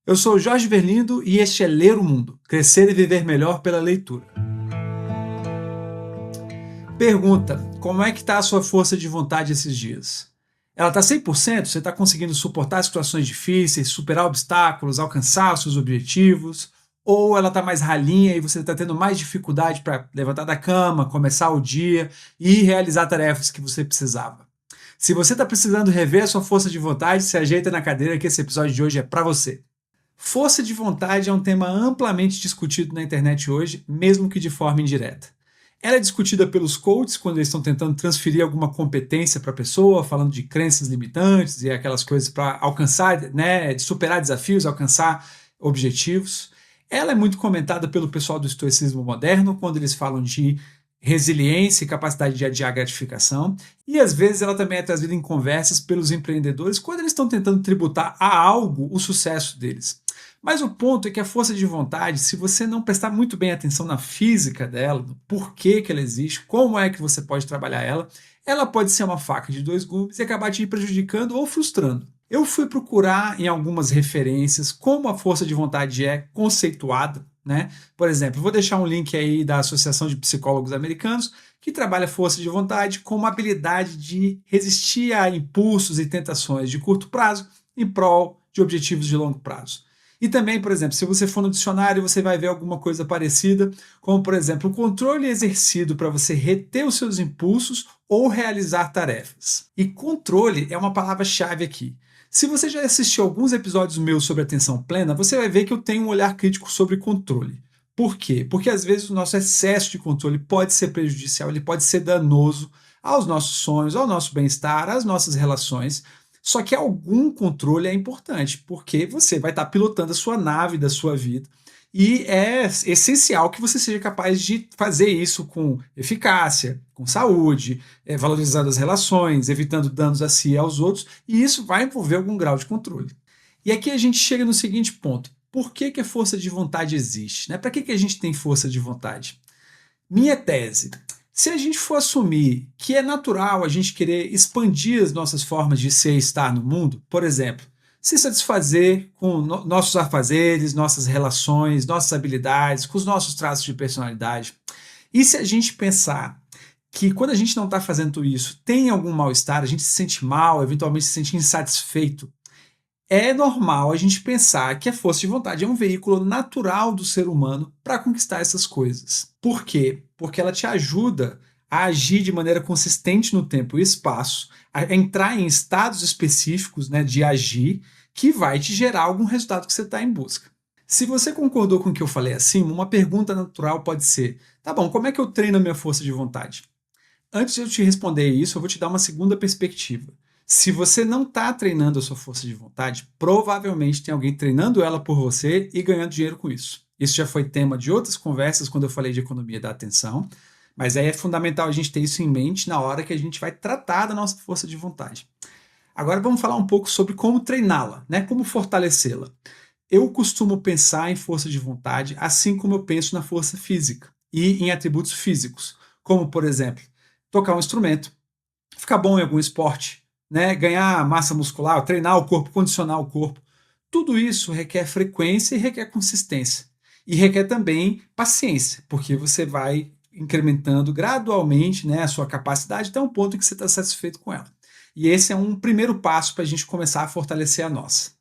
Eu sou o Jorge Verlindo e este é Ler o Mundo, Crescer e Viver Melhor pela Leitura. Pergunta, como é que está a sua força de vontade esses dias? Ela está 100%? Você está conseguindo suportar situações difíceis, superar obstáculos, alcançar os seus objetivos? Ou ela está mais ralinha e você está tendo mais dificuldade para levantar da cama, começar o dia e realizar tarefas que você precisava? Se você está precisando rever a sua força de vontade, se ajeita na cadeira que esse episódio de hoje é para você. Força de vontade é um tema amplamente discutido na internet hoje, mesmo que de forma indireta. Ela é discutida pelos coaches quando eles estão tentando transferir alguma competência para a pessoa, falando de crenças limitantes e aquelas coisas para alcançar, né, superar desafios, alcançar objetivos. Ela é muito comentada pelo pessoal do estoicismo moderno, quando eles falam de resiliência e capacidade de adiar gratificação. E às vezes ela também é trazida em conversas pelos empreendedores quando eles estão tentando tributar a algo o sucesso deles. Mas o ponto é que a força de vontade, se você não prestar muito bem atenção na física dela, no porquê que ela existe, como é que você pode trabalhar ela pode ser uma faca de dois gumes e acabar te prejudicando ou frustrando. Eu fui procurar em algumas referências como a força de vontade é conceituada, né? Por exemplo, vou deixar um link aí da Associação de Psicólogos Americanos, que trabalha a força de vontade como a habilidade de resistir a impulsos e tentações de curto prazo em prol de objetivos de longo prazo. E também, por exemplo, se você for no dicionário, você vai ver alguma coisa parecida, como, por exemplo, o controle exercido para você reter os seus impulsos ou realizar tarefas. E controle é uma palavra-chave aqui. Se você já assistiu alguns episódios meus sobre atenção plena, você vai ver que eu tenho um olhar crítico sobre controle. Por quê? Porque às vezes o nosso excesso de controle pode ser prejudicial, ele pode ser danoso aos nossos sonhos, ao nosso bem-estar, às nossas relações. Só que algum controle é importante, porque você vai estar pilotando a sua nave da sua vida e é essencial que você seja capaz de fazer isso com eficácia, com saúde, valorizando as relações, evitando danos a si e aos outros, e isso vai envolver algum grau de controle. E aqui a gente chega no seguinte ponto: por que a força de vontade existe? Né? Para que a gente tem força de vontade? Minha tese: se a gente for assumir que é natural a gente querer expandir as nossas formas de ser e estar no mundo, por exemplo, se satisfazer com nossos afazeres, nossas relações, nossas habilidades, com os nossos traços de personalidade, e se a gente pensar que quando a gente não está fazendo isso tem algum mal-estar, a gente se sente mal, eventualmente se sente insatisfeito, é normal a gente pensar que a força de vontade é um veículo natural do ser humano para conquistar essas coisas. Por quê? Porque ela te ajuda a agir de maneira consistente no tempo e espaço, a entrar em estados específicos, né, de agir, que vai te gerar algum resultado que você está em busca. Se você concordou com o que eu falei acima, uma pergunta natural pode ser: tá bom, como é que eu treino a minha força de vontade? Antes de eu te responder isso, eu vou te dar uma segunda perspectiva. Se você não está treinando a sua força de vontade, provavelmente tem alguém treinando ela por você e ganhando dinheiro com isso. Isso já foi tema de outras conversas quando eu falei de economia da atenção, mas aí é fundamental a gente ter isso em mente na hora que a gente vai tratar da nossa força de vontade. Agora vamos falar um pouco sobre como treiná-la, né? Como fortalecê-la. Eu costumo pensar em força de vontade assim como eu penso na força física e em atributos físicos, como, por exemplo, tocar um instrumento, ficar bom em algum esporte, né? Ganhar massa muscular, treinar o corpo, condicionar o corpo. Tudo isso requer frequência e requer consistência. E requer também paciência, porque você vai incrementando gradualmente, né, a sua capacidade até um ponto em que você está satisfeito com ela. E esse é um primeiro passo para a gente começar a fortalecer a nossa.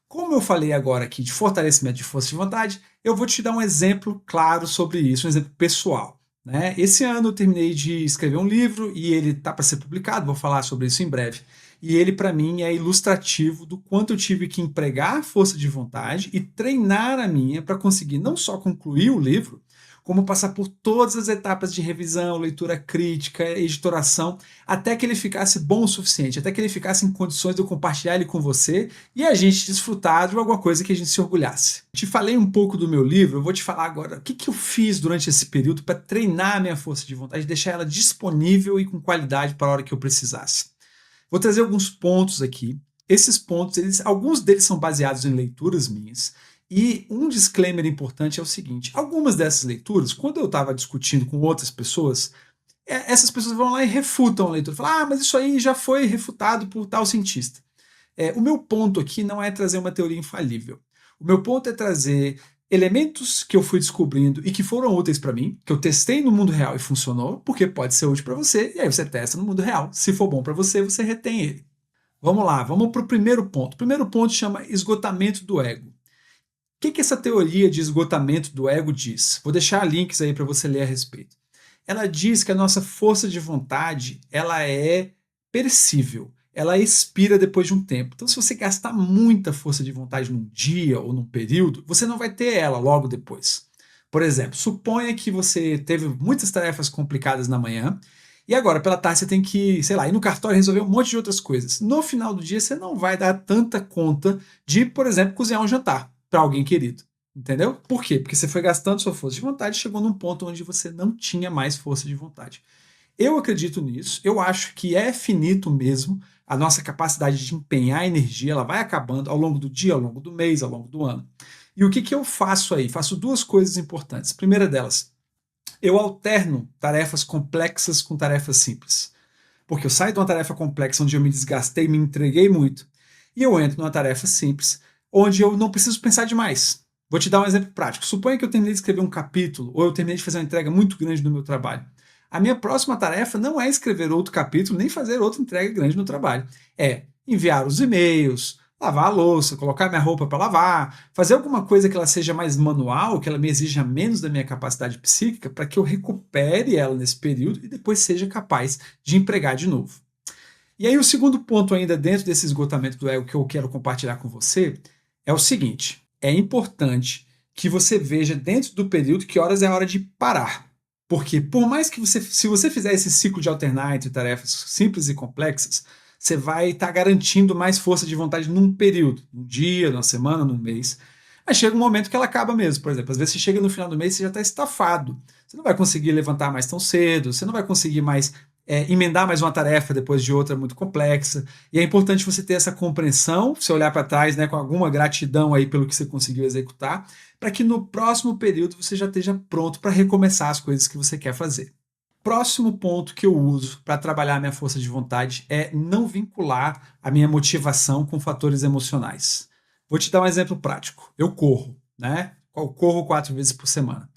Como eu falei agora aqui de fortalecimento de força de vontade, eu vou te dar um exemplo claro sobre isso, um exemplo pessoal. Né? Esse ano eu terminei de escrever um livro e ele está para ser publicado, vou falar sobre isso em breve. E ele, para mim, é ilustrativo do quanto eu tive que empregar força de vontade e treinar a minha para conseguir não só concluir o livro, como passar por todas as etapas de revisão, leitura crítica, editoração, até que ele ficasse bom o suficiente, até que ele ficasse em condições de eu compartilhar ele com você e a gente desfrutar de alguma coisa que a gente se orgulhasse. Te falei um pouco do meu livro, eu vou te falar agora o que eu fiz durante esse período para treinar a minha força de vontade, deixar ela disponível e com qualidade para a hora que eu precisasse. Vou trazer alguns pontos aqui. Esses pontos, alguns deles são baseados em leituras minhas. E um disclaimer importante é o seguinte: algumas dessas leituras, quando eu estava discutindo com outras pessoas, essas pessoas vão lá e refutam a leitura. Falam, mas isso aí já foi refutado por tal cientista. O meu ponto aqui não é trazer uma teoria infalível. O meu ponto é trazer elementos que eu fui descobrindo e que foram úteis para mim, que eu testei no mundo real e funcionou, porque pode ser útil para você, e aí você testa no mundo real. Se for bom para você, você retém ele. Vamos lá, vamos para o primeiro ponto. O primeiro ponto chama esgotamento do ego. O que essa teoria de esgotamento do ego diz? Vou deixar links aí para você ler a respeito. Ela diz que a nossa força de vontade ela é perecível, ela expira depois de um tempo. Então, se você gastar muita força de vontade num dia ou num período, você não vai ter ela logo depois. Por exemplo, suponha que você teve muitas tarefas complicadas na manhã e agora, pela tarde, você tem que, sei lá, ir no cartório e resolver um monte de outras coisas. No final do dia, você não vai dar tanta conta de, por exemplo, cozinhar um jantar para alguém querido. Entendeu? Por quê? Porque você foi gastando sua força de vontade e chegou num ponto onde você não tinha mais força de vontade. Eu acredito nisso, eu acho que é finito mesmo a nossa capacidade de empenhar energia, ela vai acabando ao longo do dia, ao longo do mês, ao longo do ano. E o que eu faço aí? Faço duas coisas importantes. A primeira delas, eu alterno tarefas complexas com tarefas simples. Porque eu saio de uma tarefa complexa onde eu me desgastei, me entreguei muito, e eu entro numa tarefa simples, onde eu não preciso pensar demais. Vou te dar um exemplo prático. Suponha que eu terminei de escrever um capítulo, ou eu terminei de fazer uma entrega muito grande no meu trabalho. A minha próxima tarefa não é escrever outro capítulo, nem fazer outra entrega grande no trabalho. É enviar os e-mails, lavar a louça, colocar minha roupa para lavar, fazer alguma coisa que ela seja mais manual, que ela me exija menos da minha capacidade psíquica, para que eu recupere ela nesse período e depois seja capaz de empregar de novo. E aí o segundo ponto ainda dentro desse esgotamento do ego que eu quero compartilhar com você é o seguinte, é importante que você veja dentro do período que horas é a hora de parar. Porque por mais que se você fizer esse ciclo de alternar entre tarefas simples e complexas, você vai estar garantindo mais força de vontade num período, num dia, numa semana, num mês. Mas chega um momento que ela acaba mesmo. Por exemplo, às vezes você chega no final do mês e você já está estafado. Você não vai conseguir levantar mais tão cedo, você não vai conseguir mais emendar mais uma tarefa depois de outra muito complexa. E é importante você ter essa compreensão, você olhar para trás, né, com alguma gratidão aí pelo que você conseguiu executar, para que no próximo período você já esteja pronto para recomeçar as coisas que você quer fazer. Próximo ponto que eu uso para trabalhar a minha força de vontade é não vincular a minha motivação com fatores emocionais. Vou te dar um exemplo prático. Eu corro, né? Eu corro 4 vezes por semana.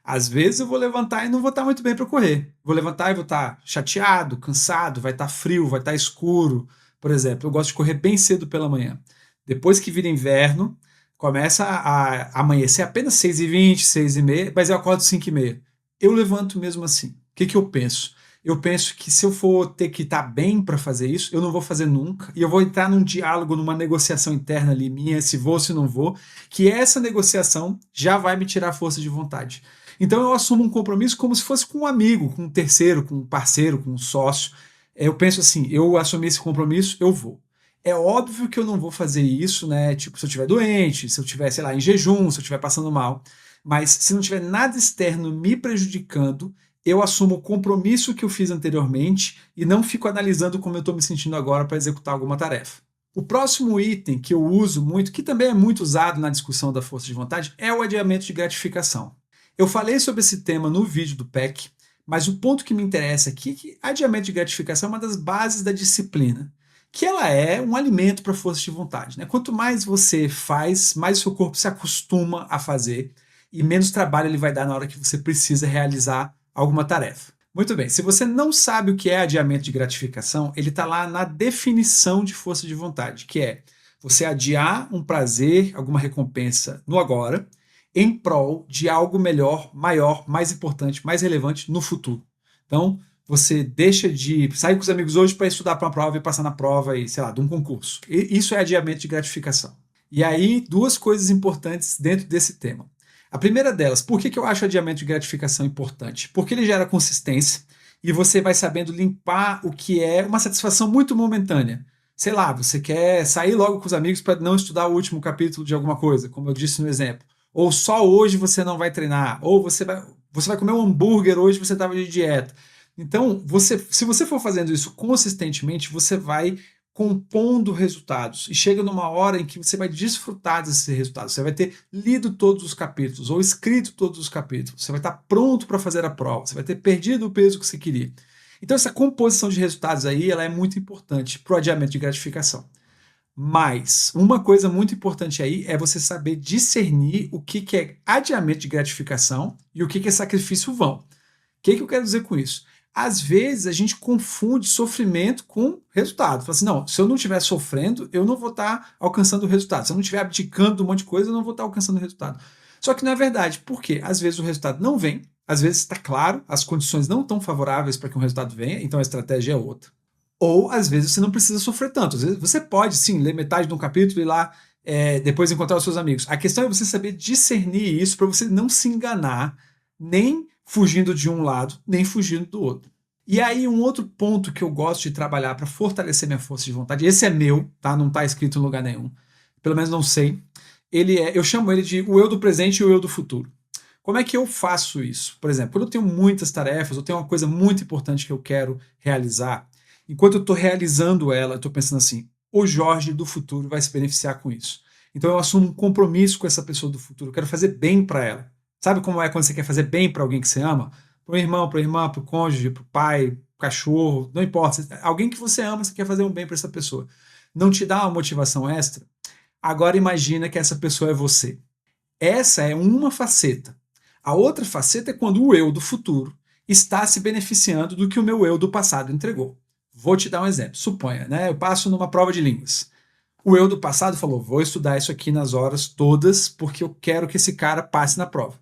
Às vezes eu vou levantar e não vou estar muito bem para correr. Vou levantar e vou estar chateado, cansado, vai estar frio, vai estar escuro. Por exemplo, eu gosto de correr bem cedo pela manhã. Depois que vira inverno, começa a amanhecer apenas 6h20, 6h30, mas eu acordo 5h30. Eu levanto mesmo assim. O que eu penso? Eu penso que se eu for ter que estar bem para fazer isso, eu não vou fazer nunca. E eu vou entrar num diálogo, numa negociação interna ali minha, se vou, se não vou, que essa negociação já vai me tirar força de vontade. Então eu assumo um compromisso como se fosse com um amigo, com um terceiro, com um parceiro, com um sócio. Eu penso assim, eu assumi esse compromisso, eu vou. É óbvio que eu não vou fazer isso, né? Tipo, se eu estiver doente, se eu estiver, sei lá, em jejum, se eu estiver passando mal. Mas se não tiver nada externo me prejudicando, eu assumo o compromisso que eu fiz anteriormente e não fico analisando como eu estou me sentindo agora para executar alguma tarefa. O próximo item que eu uso muito, que também é muito usado na discussão da força de vontade, é o adiamento de gratificação. Eu falei sobre esse tema no vídeo do PEC, mas o ponto que me interessa aqui é que adiamento de gratificação é uma das bases da disciplina, que ela é um alimento para a força de vontade. Né? Quanto mais você faz, mais o seu corpo se acostuma a fazer e menos trabalho ele vai dar na hora que você precisa realizar alguma tarefa. Muito bem, se você não sabe o que é adiamento de gratificação, ele está lá na definição de força de vontade, que é você adiar um prazer, alguma recompensa no agora, em prol de algo melhor, maior, mais importante, mais relevante no futuro. Então, você deixa de sair com os amigos hoje para estudar para uma prova e passar na prova e, sei lá, de um concurso. E isso é adiamento de gratificação. E aí, duas coisas importantes dentro desse tema. A primeira delas, por que eu acho o adiamento de gratificação importante? Porque ele gera consistência e você vai sabendo limpar o que é uma satisfação muito momentânea. Sei lá, você quer sair logo com os amigos para não estudar o último capítulo de alguma coisa, como eu disse no exemplo. Ou só hoje você não vai treinar, ou você vai comer um hambúrguer hoje você estava de dieta. Então, se você for fazendo isso consistentemente, você vai compondo resultados e chega numa hora em que você vai desfrutar desses resultados. Você vai ter lido todos os capítulos ou escrito todos os capítulos. Você vai estar pronto para fazer a prova. Você vai ter perdido o peso que você queria. Então, essa composição de resultados aí ela é muito importante para o adiamento de gratificação. Mas uma coisa muito importante aí é você saber discernir o que é adiamento de gratificação e o que é sacrifício vão. O que eu quero dizer com isso? Às vezes a gente confunde sofrimento com resultado. Fala assim, não, se eu não estiver sofrendo, eu não vou estar alcançando o resultado. Se eu não estiver abdicando de um monte de coisa, eu não vou estar alcançando o resultado. Só que não é verdade. Por quê? Às vezes o resultado não vem, às vezes está claro, as condições não estão favoráveis para que um resultado venha, então a estratégia é outra. Ou às vezes você não precisa sofrer tanto. Às vezes você pode sim ler metade de um capítulo e ir lá depois encontrar os seus amigos. A questão é você saber discernir isso para você não se enganar, nem fugindo de um lado, nem fugindo do outro. E aí um outro ponto que eu gosto de trabalhar para fortalecer minha força de vontade, esse é meu, tá? Não está escrito em lugar nenhum. Pelo menos não sei. Eu chamo ele de o eu do presente e o eu do futuro. Como é que eu faço isso? Por exemplo, quando eu tenho muitas tarefas, eu tenho uma coisa muito importante que eu quero realizar, enquanto eu estou realizando ela, eu estou pensando assim, o Jorge do futuro vai se beneficiar com isso. Então eu assumo um compromisso com essa pessoa do futuro, eu quero fazer bem para ela. Sabe como é quando você quer fazer bem para alguém que você ama? Para o irmão, para a irmã, para o cônjuge, para o pai, para o cachorro, não importa. Alguém que você ama, você quer fazer um bem para essa pessoa. Não te dá uma motivação extra? Agora imagina que essa pessoa é você. Essa é uma faceta. A outra faceta é quando o eu do futuro está se beneficiando do que o meu eu do passado entregou. Vou te dar um exemplo. Suponha, né? Eu passo numa prova de línguas. O eu do passado falou: vou estudar isso aqui nas horas todas porque eu quero que esse cara passe na prova.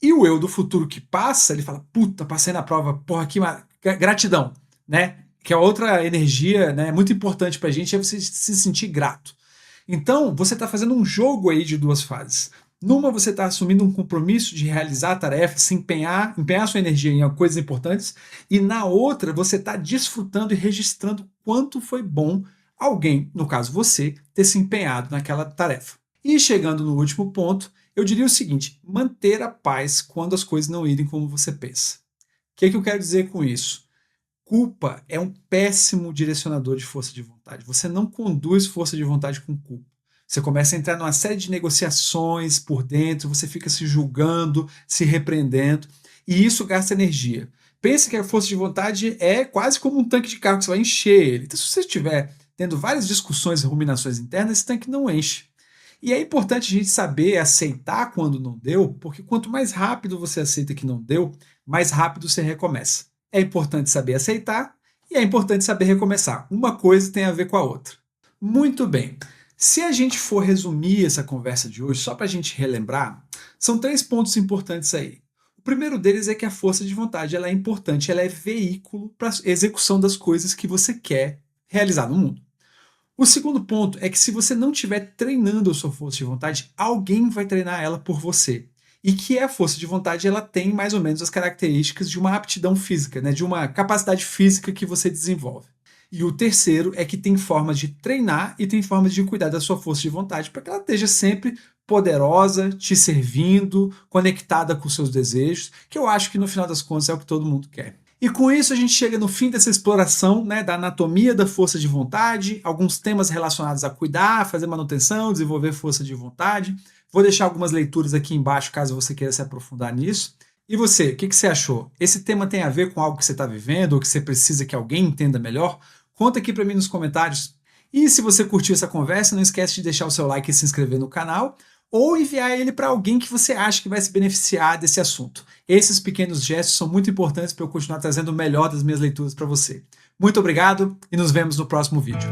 E o eu do futuro que passa, ele fala: puta, passei na prova, porra, que gratidão, né? Que é outra energia, né, muito importante pra gente, é você se sentir grato. Então, você está fazendo um jogo aí de duas fases. Numa, você está assumindo um compromisso de realizar a tarefa, se empenhar sua energia em coisas importantes, e na outra, você está desfrutando e registrando quanto foi bom alguém, no caso você, ter se empenhado naquela tarefa. E chegando no último ponto, eu diria o seguinte: manter a paz quando as coisas não irem como você pensa. O que eu quero dizer com isso? Culpa é um péssimo direcionador de força de vontade. Você não conduz força de vontade com culpa. Você começa a entrar numa série de negociações por dentro, você fica se julgando, se repreendendo, e isso gasta energia. Pense que a força de vontade é quase como um tanque de carro que você vai encher ele. Então, se você estiver tendo várias discussões e ruminações internas, esse tanque não enche. E é importante a gente saber aceitar quando não deu, porque quanto mais rápido você aceita que não deu, mais rápido você recomeça. É importante saber aceitar e é importante saber recomeçar. Uma coisa tem a ver com a outra. Muito bem. Se a gente for resumir essa conversa de hoje, só para a gente relembrar, são 3 pontos importantes aí. O primeiro deles é que a força de vontade ela é importante, ela é veículo para a execução das coisas que você quer realizar no mundo. O segundo ponto é que se você não estiver treinando a sua força de vontade, alguém vai treinar ela por você. E que a força de vontade ela tem mais ou menos as características de uma aptidão física, né? De uma capacidade física que você desenvolve. E o terceiro é que tem formas de treinar e tem formas de cuidar da sua força de vontade para que ela esteja sempre poderosa, te servindo, conectada com os seus desejos, que eu acho que no final das contas é o que todo mundo quer. E com isso a gente chega no fim dessa exploração, né, da anatomia da força de vontade, alguns temas relacionados a cuidar, fazer manutenção, desenvolver força de vontade. Vou deixar algumas leituras aqui embaixo caso você queira se aprofundar nisso. E você, o que você achou? Esse tema tem a ver com algo que você está vivendo ou que você precisa que alguém entenda melhor? Conta aqui para mim nos comentários. E se você curtiu essa conversa, não esquece de deixar o seu like e se inscrever no canal ou enviar ele para alguém que você acha que vai se beneficiar desse assunto. Esses pequenos gestos são muito importantes para eu continuar trazendo o melhor das minhas leituras para você. Muito obrigado e nos vemos no próximo vídeo.